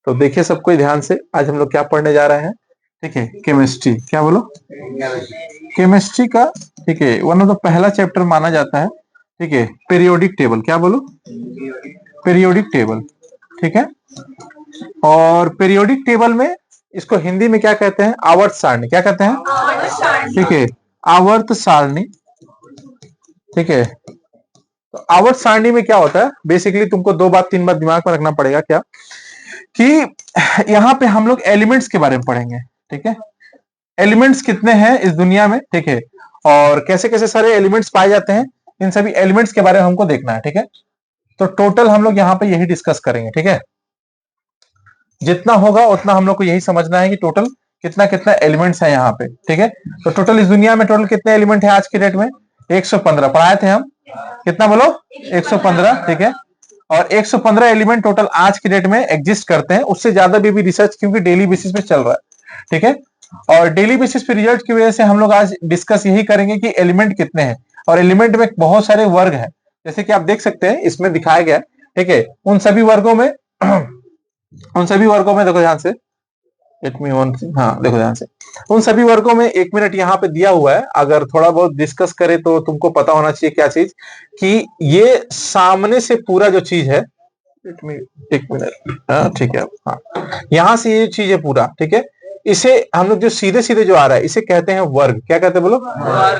तो देखिए सब कोई ध्यान से, आज हम लोग क्या पढ़ने जा रहे हैं, ठीक है, केमिस्ट्री। क्या बोलो? केमिस्ट्री का, ठीक है, वन ऑफ द पहला चैप्टर माना जाता है, ठीक है, पीरियोडिक टेबल। क्या बोलो? पीरियोडिक टेबल, ठीक है। और पीरियोडिक टेबल में इसको हिंदी में क्या कहते हैं? आवर्त सारणी। क्या कहते हैं? ठीक है, आवर्त सारणी, ठीक है। तो आवर्त सारणी में क्या होता है, बेसिकली तुमको 2 बात 3 बात दिमाग में रखना पड़ेगा, क्या कि यहाँ पे हम लोग एलिमेंट्स के बारे में पढ़ेंगे, ठीक है। एलिमेंट्स कितने हैं इस दुनिया में, ठीक है, और कैसे कैसे सारे एलिमेंट्स पाए जाते हैं, इन सभी एलिमेंट्स के बारे में हमको देखना है, ठीक है। तो टोटल हम लोग यहाँ पे यही डिस्कस करेंगे, ठीक है। जितना होगा उतना हम लोग को यही समझना है कि टोटल कितना कितना एलिमेंट्स है यहाँ पे, ठीक है। तो टोटल इस दुनिया में टोटल कितने एलिमेंट है आज की डेट में? 115 पढ़ाए थे हम। कितना बोलो? 115, ठीक है। और 115 एलिमेंट टोटल आज की डेट में एग्जिस्ट करते हैं। उससे ज्यादा भी रिसर्च क्योंकि डेली बेसिस पे चल रहा है, ठीक है। और डेली बेसिस पे रिजल्ट की वजह से हम लोग आज डिस्कस यही करेंगे कि एलिमेंट कितने हैं, और एलिमेंट में बहुत सारे वर्ग हैं, जैसे कि आप देख सकते हैं इसमें दिखाया गया, ठीक है। उन सभी वर्गों में देखो ध्यान से, हाँ देखो ध्यान से, उन सभी वर्गों में 1 मिनट यहाँ पे दिया हुआ है। अगर थोड़ा बहुत डिस्कस करें तो तुमको पता होना चाहिए क्या चीज, कि ये सामने से पूरा जो चीज है, 1 मिनट, हाँ ठीक है, हाँ यहाँ से ये चीज है पूरा, ठीक है। इसे हम लोग जो सीधे सीधे जो आ रहा है इसे कहते हैं वर्ग। क्या कहते हैं बोलो?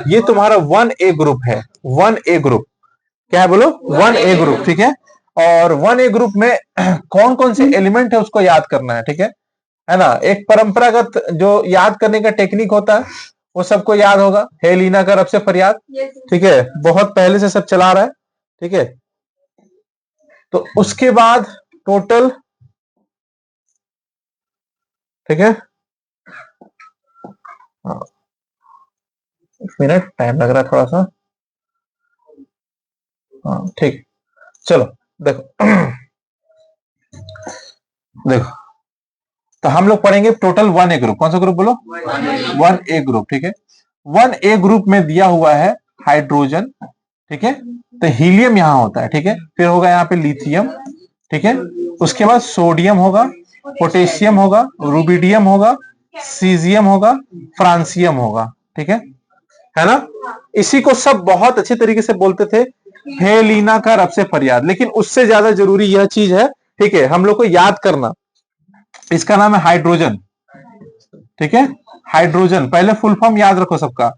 ये तुम्हारा 1A ग्रुप है, 1A ग्रुप। क्या है बोलो? 1A ग्रुप, ठीक है। और 1A ग्रुप में कौन कौन से एलिमेंट है उसको याद करना है ना। एक परंपरागत जो याद करने का टेक्निक होता है वो सबको याद होगा, हे लीना का रब से फरियाद, ठीक है, बहुत पहले से सब चला रहा है, ठीक है। तो उसके बाद टोटल, ठीक है, हाँ, 1 मिनट टाइम लग रहा है थोड़ा सा, हाँ ठीक, चलो देखो देखो, तो हम लोग पढ़ेंगे टोटल 1A ग्रुप। कौन सा ग्रुप बोलो? 1A ग्रुप, ठीक है। 1A ग्रुप में दिया हुआ है हाइड्रोजन, ठीक है। तो हीलियम यहां होता है, ठीक है। फिर होगा यहाँ पे लिथियम, ठीक है। उसके बाद सोडियम होगा, पोटेशियम होगा, रुबिडियम होगा, सीजियम होगा, फ्रांसियम होगा, ठीक है ना। इसी को सब बहुत अच्छे तरीके से बोलते थे, हे लीना का रब से फरियाद। लेकिन उससे ज्यादा जरूरी यह चीज है, ठीक है, हम लोग को याद करना, इसका नाम है हाइड्रोजन, ठीक है। हाइड्रोजन, पहले फुल फॉर्म याद रखो सबका।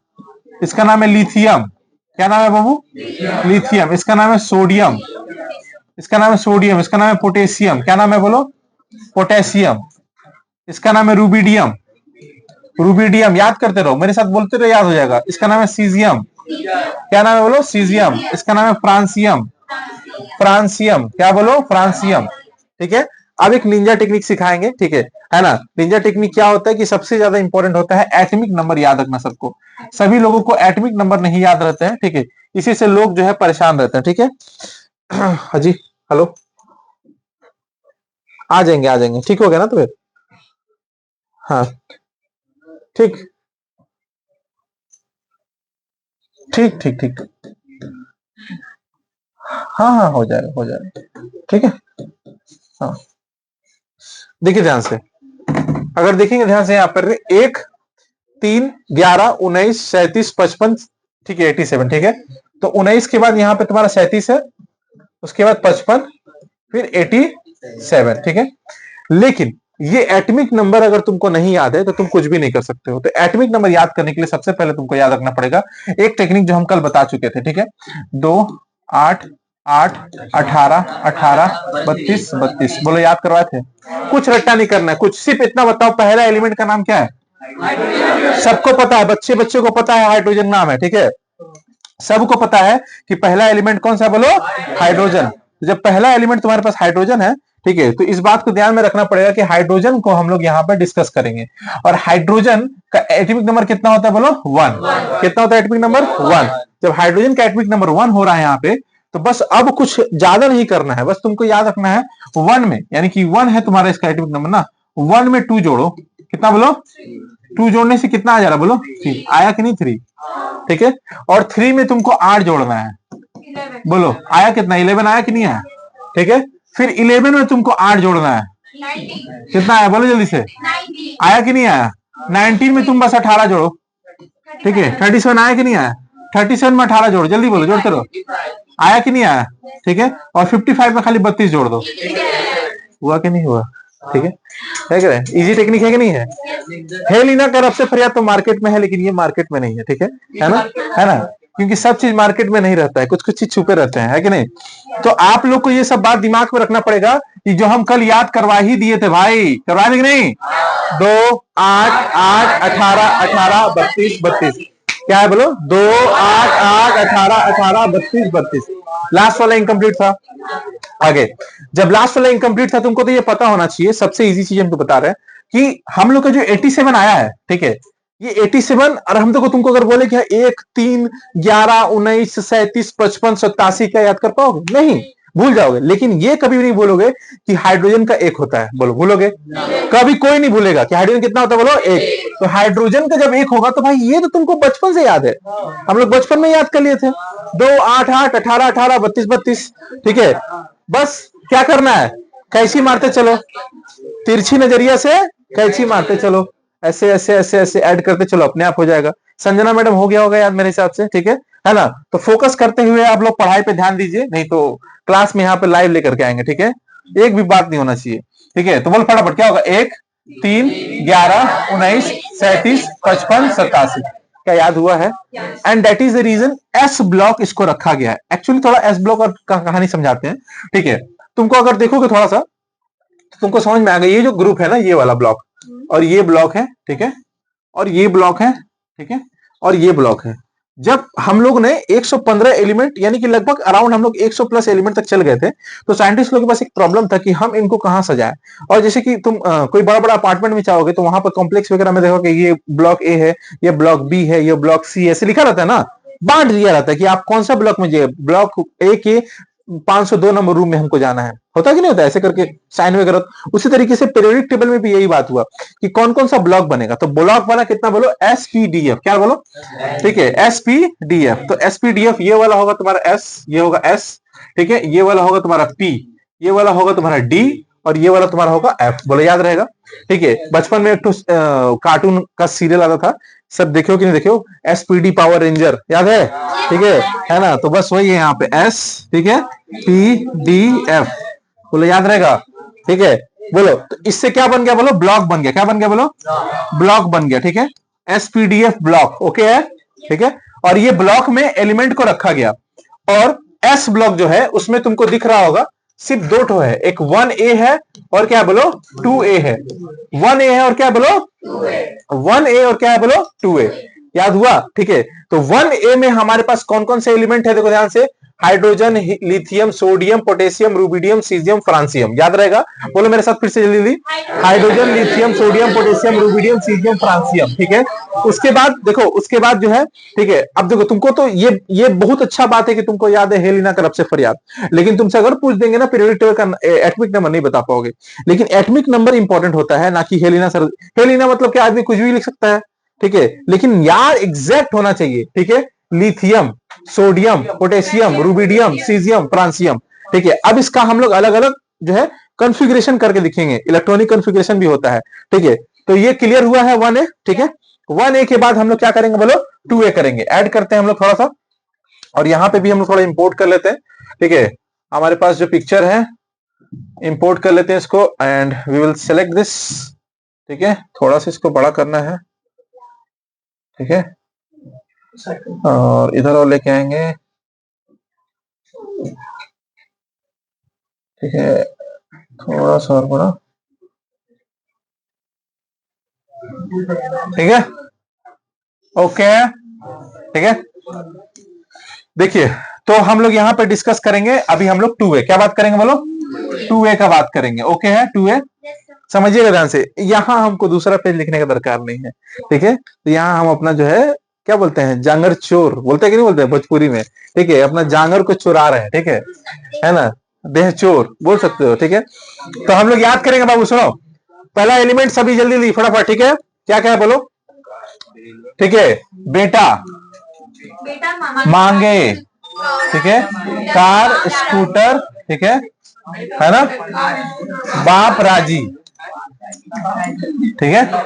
इसका नाम है लिथियम। क्या नाम है बाबू? लिथियम। इसका नाम है सोडियम, इसका नाम है सोडियम। इसका नाम है पोटेशियम। क्या नाम है बोलो? पोटेशियम। इसका नाम है रुबिडियम, रुबिडियम। याद करते रहो, मेरे साथ बोलते रहो, याद हो जाएगा। इसका नाम है सीजियम। क्या नाम है बोलो? सीजियम। इसका नाम है फ्रांसियम, फ्रांसियम। क्या बोलो? फ्रांसियम, ठीक है। अब एक निंजा टेक्निक सिखाएंगे, ठीक है ना। निंजा टेक्निक क्या होता है कि सबसे ज्यादा इंपॉर्टेंट होता है एटॉमिक नंबर याद रखना सबको। सभी लोगों को एटॉमिक नंबर नहीं याद रहते हैं, ठीक है। इसी से लोग जो है परेशान रहते हैं, ठीक है। हाजी, हेलो, आ जाएंगे, ठीक हो गया ना? तो फिर हाँ, ठीक ठीक ठीक ठीक, हाँ हाँ, हो जाएगा, ठीक है। हाँ, देखिए ध्यान से, अगर देखेंगे ध्यान से, यहाँ पर 1 3 11 19 37 55, ठीक है, 87, ठीक है। तो 19 के बाद यहाँ पे तुम्हारा 37 है, उसके बाद 55, फिर 87, ठीक है। लेकिन ये एटॉमिक नंबर अगर तुमको नहीं याद है तो तुम कुछ भी नहीं कर सकते हो। तो एटॉमिक नंबर याद करने के लिए सबसे पहले तुमको याद रखना पड़ेगा एक टेक्निक जो हम कल बता चुके थे, ठीक है। 2 8 8 18 18 32 32, बोलो, याद करवाए थे। कुछ रट्टा नहीं करना है, कुछ सिर्फ इतना बताओ, पहला एलिमेंट का नाम क्या है? सबको पता है, बच्चे बच्चे को पता है हाइड्रोजन नाम है, ठीक है। सबको पता है कि पहला एलिमेंट कौन सा है, बोलो? हाइड्रोजन। जब पहला एलिमेंट तुम्हारे पास हाइड्रोजन है, ठीक है, तो इस बात को ध्यान में रखना पड़ेगा कि हाइड्रोजन को हम लोग यहाँ पर डिस्कस करेंगे। और हाइड्रोजन का एटॉमिक नंबर कितना होता है, बोलो? 1। कितना होता है एटॉमिक नंबर? 1। जब हाइड्रोजन का एटॉमिक नंबर 1 हो रहा है यहाँ पे, तो बस अब कुछ ज्यादा नहीं करना है, बस तुमको याद रखना है 1 में, यानी कि 1 है तुम्हारा इसका एटॉमिक नंबर ना, 1 में 2 जोड़ो। कितना बोलो? 2 जोड़ने से कितना आ जा रहा, बोलो? 3 आया कि नहीं? 3, ठीक है। और 3 में तुमको 8 जोड़ना है, बोलो आया कितना? 11 आया कि नहीं आया, ठीक है। फिर 11 में तुमको 8 जोड़ना है, 90, कितना आया बोलो जल्दी से, 90, आया कि नहीं आया? 19 में तुम बस 18 जोड़ो, ठीक है। 37 आया कि नहीं आया? 37 में 18 जोड़ो, जल्दी बोलो, जोड़ते रहो, आया कि नहीं आया, ठीक है। और 55 में खाली 32 जोड़ दो, हुआ कि नहीं हुआ, ठीक है क्या? इजी टेक्निक है कि नहीं है? हेलिना का रब से फरियाद तो मार्केट में है, लेकिन ये मार्केट में नहीं है, ठीक है ना, है ना, क्योंकि सब चीज मार्केट में नहीं रहता है, कुछ कुछ चीज छुपे रहते हैं, है कि नहीं? तो आप लोग को ये सब बात दिमाग में रखना पड़ेगा कि जो हम कल याद करवा ही दिए थे भाई, करवा देंगे नहीं? 2 8 8 18 18 32 32, क्या है बोलो? 2 8 8 18 18 32 32, लास्ट वाला इनकम्प्लीट था। आगे जब लास्ट वाला इनकम्प्लीट था, तुमको तो ये पता होना चाहिए, सबसे इजी चीज हमको बता रहे हैं कि हम लोग का जो 87 आया है, ठीक है, ये 87 और हम तो तुमको अगर बोले कि 1 3 11 19 37 55 87 क्या याद कर पाओगे? नहीं, भूल जाओगे। लेकिन ये कभी भी नहीं बोलोगे कि हाइड्रोजन का 1 होता है, बोलो भूलोगे? कभी कोई नहीं भूलेगा कि हाइड्रोजन कितना होता है, बोलो 1। तो हाइड्रोजन का जब 1 होगा तो भाई ये तो तुमको बचपन से याद है, हम लोग बचपन में याद कर लिए थे, 2 8 8 18 18 32 32, ठीक है। बस क्या करना है, कैची मारते चलो, तिरछी नजरिया से कैची मारते चलो, ऐसे ऐसे ऐसे ऐसे ऐड करते चलो, अपने आप हो जाएगा। संजना मैडम हो गया होगा याद मेरे हिसाब से, ठीक है ना? तो फोकस करते हुए आप लोग पढ़ाई पे ध्यान दीजिए, नहीं तो क्लास में यहाँ पे लाइव लेकर के आएंगे, ठीक है? एक भी बात नहीं होना चाहिए, ठीक है? तो बोल फटाफट, क्या होगा? 1 3 11 19 37 55 87, क्या याद हुआ है? And that is the reason S block इसको रखा गया है। एक्चुअली थोड़ा एस ब्लॉक और कहानी समझाते हैं, ठीक है? तुमको अगर देखोगे थोड़ा सा तो तुमको समझ में आ गया, ये जो ग्रुप है ना, ये वाला ब्लॉक और ये ब्लॉक है, ठीक है, और ये ब्लॉक है, ठीक है, और ये ब्लॉक है। जब हम लोग ने 115 एलिमेंट यानी कि लगभग अराउंड हम लोग 100 प्लस एलिमेंट तक चल गए थे, तो साइंटिस्ट लोगों के पास एक प्रॉब्लम था कि हम इनको कहां सजाएं। और जैसे कि तुम कोई बड़ा बड़ा अपार्टमेंट में चाहोगे तो वहां पर कॉम्प्लेक्स वगैरह में देखोगे ये ब्लॉक ए है, ये ब्लॉक बी है, ये ब्लॉक सी ऐसे लिखा रहता है ना, बांट दिया रहता है कि आप कौन सा ब्लॉक में जाइए, ब्लॉक ए के 502 नंबर रूम में हमको जाना है, होता कि नहीं होता ऐसे करके साइन वगैरह। उसी तरीके से पीरियोडिक टेबल में भी यही बात हुआ कि कौन कौन सा ब्लॉक बनेगा। तो ब्लॉक बना कितना, बोलो एसपीडीएफ, क्या बोलो, ठीक है, एसपीडीएफ। तो एसपीडीएफ ये वाला होगा तुम्हारा एस, ये होगा एस, ठीक है, ये वाला होगा तुम्हारा पी, ये वाला होगा तुम्हारा डी, और ये वाला तुम्हारा होगा एफ। बोलो याद रहेगा, ठीक है? बचपन में एक तो कार्टून का सीरियल आता था, सब देखो कि नहीं देखो, एसपीडी पावर रेंजर, याद है, ठीक है ना? तो बस वही है यहाँ पे एस, ठीक है, पी डी एफ, बोलो याद रहेगा, ठीक है? बोलो तो इससे क्या बन गया, बोलो ब्लॉक बन गया, क्या बन गया बोलो, ब्लॉक बन गया, ठीक है, एसपीडीएफ ब्लॉक, ओके है, ठीक है। और ये ब्लॉक में एलिमेंट को रखा गया, और एस ब्लॉक जो है उसमें तुमको दिख रहा होगा सिर्फ 2 ठो है, एक 1A है और क्या बोलो 2A है, 1A है और क्या बोलो 1A और क्या है बोलो 2A, याद हुआ, ठीक है? तो 1A में हमारे पास कौन कौन से एलिमेंट है, देखो ध्यान से, hydrogen, lithium, sodium, potassium, rubidium, caesium, francium, याद रहेगा? बोलो मेरे साथ फिर से जल्दी जल्दी, hydrogen, lithium, sodium, potassium, rubidium, caesium, francium, ठीक है। उसके बाद देखो, उसके बाद जो है, ठीक है, अब देखो तुमको तो ये बहुत अच्छा बात है कि तुमको याद है हेलिना का रब से फरियाद, लेकिन तुमसे अगर पूछ देंगे ना पीरियोडिक टेबल का एटॉमिक नंबर नहीं बता पाओगे। लेकिन एटॉमिक नंबर इंपॉर्टेंट होता है, ना कि हेलिना सर। हेलिना मतलब क्या, आदमी कुछ भी लिख सकता है, ठीक है, लेकिन यार एग्जैक्ट होना चाहिए, ठीक है? Lithium, sodium, potassium, rubidium, caesium, francium, ठीक है। अब इसका हम लोग अलग अलग जो है कॉन्फ़िगरेशन करके दिखेंगे, इलेक्ट्रॉनिक कॉन्फ़िगरेशन भी होता है, ठीक है। तो ये क्लियर हुआ है 1A, ठीक है। 1A के बाद हम लोग क्या करेंगे बोलो, 2A करेंगे, ऐड करते हैं हम लोग थोड़ा सा, और यहां पे भी हम लोग थोड़ा इंपोर्ट कर लेते हैं, ठीक है। हमारे पास जो पिक्चर है इंपोर्ट कर लेते हैं इसको, and we will select this, ठीक है। थोड़ा सा इसको बड़ा करना है, ठीक है, और इधर और लेके आएंगे, ठीक है, थोड़ा सा और बड़ा, ठीक है, ओके, ठीक है। देखिए, तो हम लोग यहाँ पे डिस्कस करेंगे, अभी हम लोग 2A, क्या बात करेंगे बोलो, 2A का बात करेंगे, ओके है 2A। समझिएगा ध्यान से, यहाँ हमको दूसरा पेज लिखने का दरकार नहीं है, ठीक है। तो यहाँ हम अपना जो है क्या बोलते हैं, जांगर चोर बोलते हैं कि नहीं बोलते हैं भोजपुरी में, ठीक है, अपना जांगर को चुरा रहे हैं, ठीक है ना, देह चोर बोल सकते हो, ठीक है। तो हम लोग याद करेंगे बाबू, सुनो, पहला एलिमेंट सभी जल्दी जल्दी फटाफट, ठीक है, क्या क्या है बोलो, ठीक है, बेटा मांगे, ठीक है, कार, स्कूटर, ठीक है, है ना, बाप राजी, ठीक है,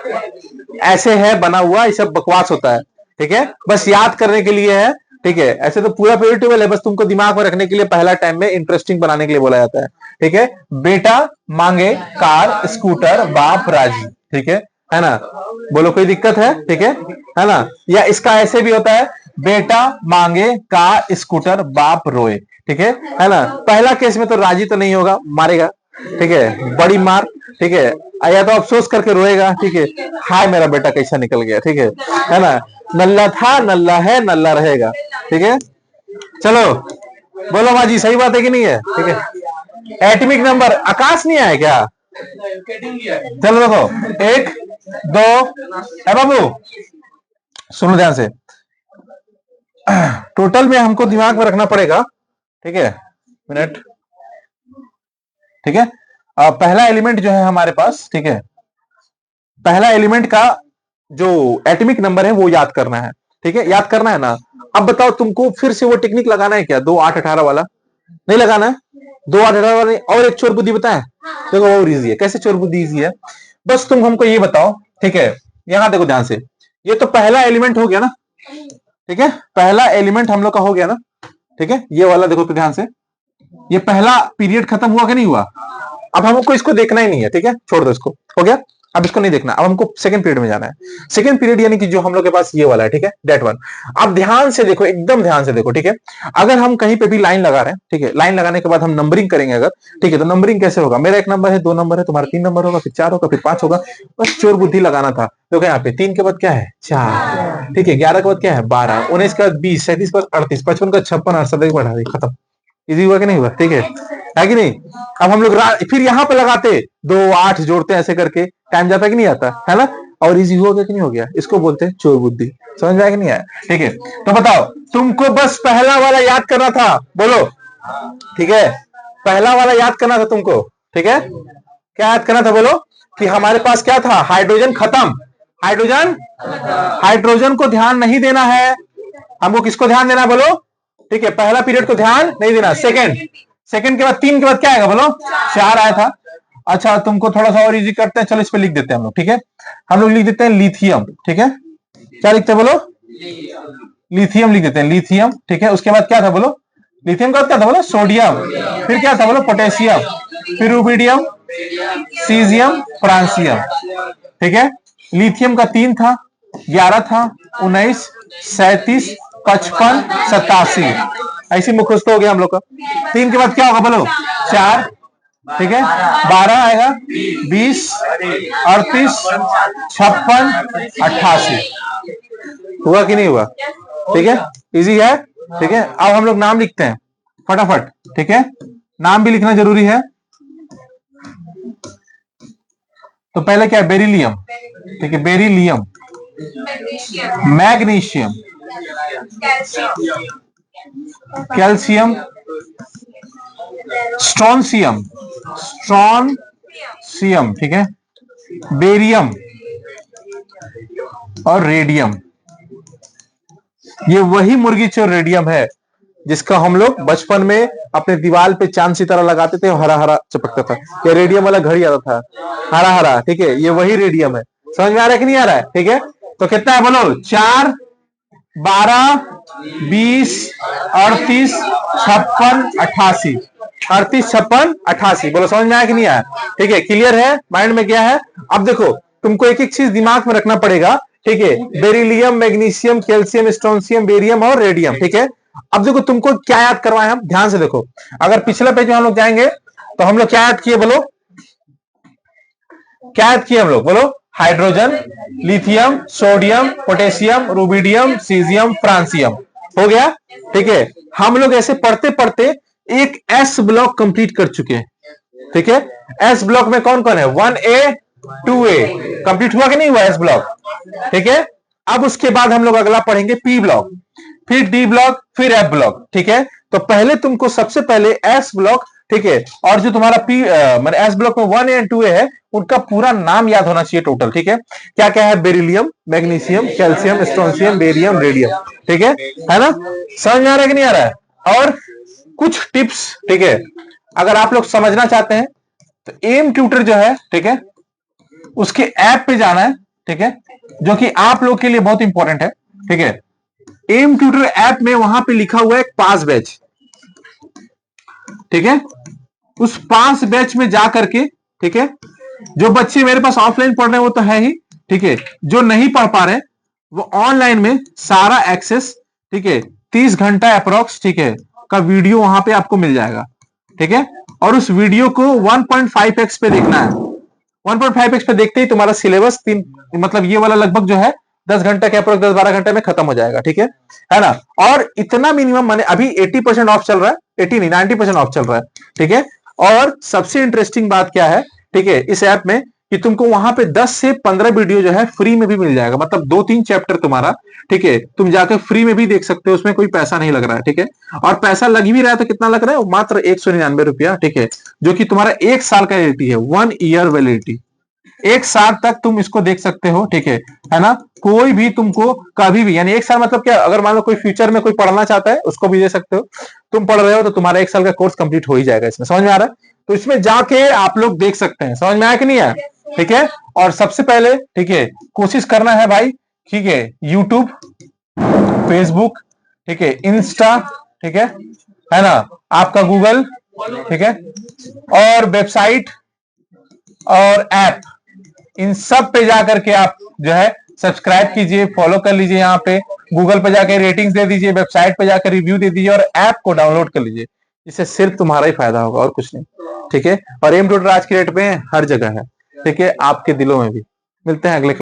ऐसे है बना हुआ, ये सब बकवास होता है, ठीक है, बस याद करने के लिए है, ठीक है, ऐसे तो पूरा पीरियड टेबल है, बस तुमको दिमाग में रखने के लिए पहला टाइम में इंटरेस्टिंग बनाने के लिए बोला जाता है, ठीक है। बेटा मांगे कार स्कूटर बाप राजी, ठीक है ना, बोलो कोई दिक्कत है, ठीक है ना, या इसका ऐसे भी होता है, बेटा मांगे कार स्कूटर बाप रोए, ठीक है ना, पहला केस में तो राजी तो नहीं होगा, मारेगा, ठीक है, बड़ी मार, ठीक है, या तो अफसोस करके रोएगा, ठीक है, हाय मेरा बेटा कैसा निकल गया, ठीक है ना, नल्ला था नल्ला है नल्ला रहेगा, ठीक है। चलो बोलो माजी सही बात है कि नहीं है, ठीक है। एटॉमिक नंबर आकाश नहीं आया क्या, चलो देखो, एक दो, है बाबू सुनो ध्यान से, टोटल में हमको दिमाग में रखना पड़ेगा, ठीक है, मिनट, ठीक है। पहला एलिमेंट जो है हमारे पास, ठीक है, पहला एलिमेंट का जो एटॉमिक नंबर है वो याद करना है, ठीक है, याद करना है ना। अब बताओ तुमको फिर से वो टेक्निक लगाना है क्या, 2 8 18 वाला नहीं लगाना है, 2 8 18 वाला नहीं, और एक चोर बुद्धि बताए, देखो और इजी है, कैसे चोर बुद्धि इजी है, बस तुम हमको ये बताओ, ठीक है, यहां देखो ध्यान से, ये तो पहला एलिमेंट हो गया ना, ठीक है, पहला एलिमेंट हम लोग का हो गया ना, ठीक है, ये वाला देखो तो ध्यान से, ये पहला पीरियड खत्म हुआ कि नहीं हुआ, अब हमको इसको देखना ही नहीं है, ठीक है, छोड़ दो इसको, हो गया, अब इसको नहीं देखना, अब हमको सेकंड पीरियड में जाना है, सेकंड पीरियड यानी कि जो हम लोग के पास ये वाला है, ठीक है, डेट वन। अब ध्यान से देखो, एकदम ध्यान से देखो, ठीक है, अगर हम कहीं पे भी लाइन लगा रहे हैं, ठीक है, लाइन लगाने के बाद हम नंबरिंग करेंगे अगर, ठीक है, तो नंबरिंग कैसे होगा, मेरा 1 नंबर है, 2 नंबर है, तुम्हारा 3 नंबर होगा, फिर 4 होगा, फिर 5 होगा, बस चोर बुद्धि लगाना था, देखो यहाँ पे 3 के बाद क्या है 4, ठीक है, 11 के बाद क्या है 12, 19 के बाद 20, 37 के बाद 38, 55 का 56, 68 बढ़ा दी, खत्म, इजी हुआ कि नहीं हुआ, ठीक है कि नहीं। अब हम लोग फिर यहाँ पे लगाते 2 8 जोड़ते ऐसे करके, टाइम जाता कि नहीं आता है ना, और इजी हो गया कि नहीं हो गया, इसको बोलते हैं चोर बुद्धि, समझ में आया कि नहीं आया, ठीक है। तो बताओ तुमको बस पहला वाला याद करना था, बोलो, ठीक है, पहला वाला याद करना था तुमको, ठीक है, क्या याद करना था बोलो, कि हमारे पास क्या था, हाइड्रोजन खत्म, हाइड्रोजन, हाइड्रोजन को ध्यान नहीं देना है, हमको किसको ध्यान देना है बोलो, ठीक है, पहला पीरियड को ध्यान नहीं देना, सेकंड, सेकंड के बाद 3 के बाद क्या आएगा बोलो, 4 आया था। अच्छा तुमको थोड़ा सा और इजी करते हैं, चलो इस पे लिख देते हैं हम लोग, ठीक है, हम लोग लिख देते हैं लिथियम, ठीक है, क्या लिखते हैं बोलो, लिथियम लिख देते हैं, लिथियम, ठीक है, उसके बाद क्या था बोलो, लिथियम का क्या था बोलो, सोडियम, फिर क्या था बोलो, पोटेशियम, फिर रुबिडियम, सीजियम, फ्रांसियम, ठीक है, लिथियम का 3 था, 11 था, 19, 37, 55, 87, ऐसी मुखस्त हो गया हम लोग का। 3 के बाद क्या होगा बोलो, 4, ठीक है, 12 आएगा, 20, 38, 56, 88, हुआ कि नहीं हुआ, ठीक है, इजी है, ठीक है। अब हम लोग नाम लिखते हैं फटाफट, ठीक है, नाम भी लिखना जरूरी है। तो पहले क्या है, बेरिलियम, ठीक है, beryllium, magnesium, calcium, strontium, strontium, ठीक है, बेरियम और रेडियम, ये वही मुर्गी चोर रेडियम है जिसका हम लोग बचपन में अपने दीवार पे चांद सितारा लगाते थे, हरा हरा चपकता था, ये रेडियम वाला घड़ी आता था, हरा हरा, ठीक है, ये वही रेडियम है, समझ में आ रहा है कि नहीं आ रहा है, ठीक है। तो कितना है बोलो, 4, 12, 20, 38, 56, 88, 38, 56, 88, बोलो समझ में आया कि नहीं आया, ठीक है, क्लियर है, माइंड में क्या है। अब देखो तुमको एक एक चीज दिमाग में रखना पड़ेगा, ठीक है, beryllium, magnesium, calcium, strontium, barium और रेडियम, ठीक है। अब देखो तुमको क्या याद करवाए हम, ध्यान से देखो, अगर पिछले पेज में हम लोग जाएंगे तो हम लोग क्या याद किए बोलो, क्या याद किए हम लोग बोलो, hydrogen, lithium, sodium, potassium, rubidium, caesium, francium, हो गया, ठीक है। हम लोग ऐसे पढ़ते पढ़ते एक एस ब्लॉक कंप्लीट कर चुके हैं, ठीक है। एस ब्लॉक में कौन कौन है, 1A 2A कंप्लीट हुआ कि नहीं हुआ एस ब्लॉक, ठीक है। अब उसके बाद हम लोग अगला पढ़ेंगे पी ब्लॉक, फिर डी ब्लॉक, फिर एफ ब्लॉक, ठीक है। तो पहले तुमको सबसे पहले एस ब्लॉक, ठीक है, और जो तुम्हारा पी मतलब एस ब्लॉक में 1A और 2A है उनका पूरा नाम याद होना चाहिए टोटल, ठीक है। क्या क्या है, beryllium, magnesium, calcium, strontium, barium, radium, ठीक है ना, समझ में आ रहा है कि नहीं आ रहा है। और कुछ टिप्स, ठीक है, अगर आप लोग समझना चाहते हैं तो एम ट्यूटर जो है, ठीक है, उसके ऐप पे जाना है, ठीक है, जो कि आप लोग के लिए बहुत इंपॉर्टेंट है, ठीक है। एम ट्यूटर ऐप में वहां पे लिखा हुआ है पास बैच, ठीक है। उस पास बैच में जा करके, ठीक है, जो बच्चे मेरे पास ऑफलाइन पढ़ रहे हैं वो तो है ही, ठीक है, जो नहीं पढ़ पा रहे वो ऑनलाइन में सारा एक्सेस, ठीक है, 30 घंटा अप्रोक्स, ठीक है, का वीडियो वहां पे आपको मिल जाएगा, ठीक है। और उस वीडियो को 1.5x पे देखना है। 1.5x पे देखते ही तुम्हारा सिलेबस मतलब ये वाला लगभग जो है 10 घंटे के अप्रोक्स 10-12 घंटे में खत्म हो जाएगा, ठीक है ना। और इतना मिनिमम माने अभी 80% ऑफ चल रहा है, 80 नहीं 90% ऑफ चल रहा है, ठीक है। और सबसे इंटरेस्टिंग बात क्या है, ठीक है, इस ऐप में कि तुमको वहां पे 10 से 15 वीडियो जो है फ्री में भी मिल जाएगा, मतलब 2-3 चैप्टर तुम्हारा, ठीक है, तुम जाकर फ्री में भी देख सकते हो, उसमें कोई पैसा नहीं लग रहा है, ठीक है। और पैसा लग भी रहा है तो कितना लग रहा है, मात्र 199 रुपया, ठीक है, जो कि तुम्हारा 1 साल का वैलिडिटी है, 1 ईयर वैलिडिटी, 1 साल तक तुम इसको देख सकते हो, ठीक है ना। कोई भी तुमको कभी भी, यानी 1 साल मतलब क्या, अगर मान लो कोई फ्यूचर में कोई पढ़ना चाहता है उसको भी दे सकते हो। तुम पढ़ रहे हो तो तुम्हारा 1 साल का कोर्स कंप्लीट हो ही जाएगा इसमें, समझ में आ रहा है। तो इसमें जाके आप लोग देख सकते हैं, समझ में आया कि नहीं आया, ठीक है। और सबसे पहले, ठीक है, कोशिश करना है भाई, ठीक है, यूट्यूब, फेसबुक, ठीक है, इंस्टा, ठीक है ना, आपका गूगल, ठीक है, और वेबसाइट और ऐप, इन सब पे जाकर के आप जो है सब्सक्राइब कीजिए, फॉलो कर लीजिए, यहाँ पे गूगल पे जाकर रेटिंग्स दे दीजिए, वेबसाइट पे जाकर रिव्यू दे दीजिए और ऐप को डाउनलोड कर लीजिए। इससे सिर्फ तुम्हारा ही फायदा होगा और कुछ नहीं, ठीक है। और एम ट्यूटर आज की डेट में हर जगह है, ठीक है, आपके दिलों में भी। मिलते हैं अगले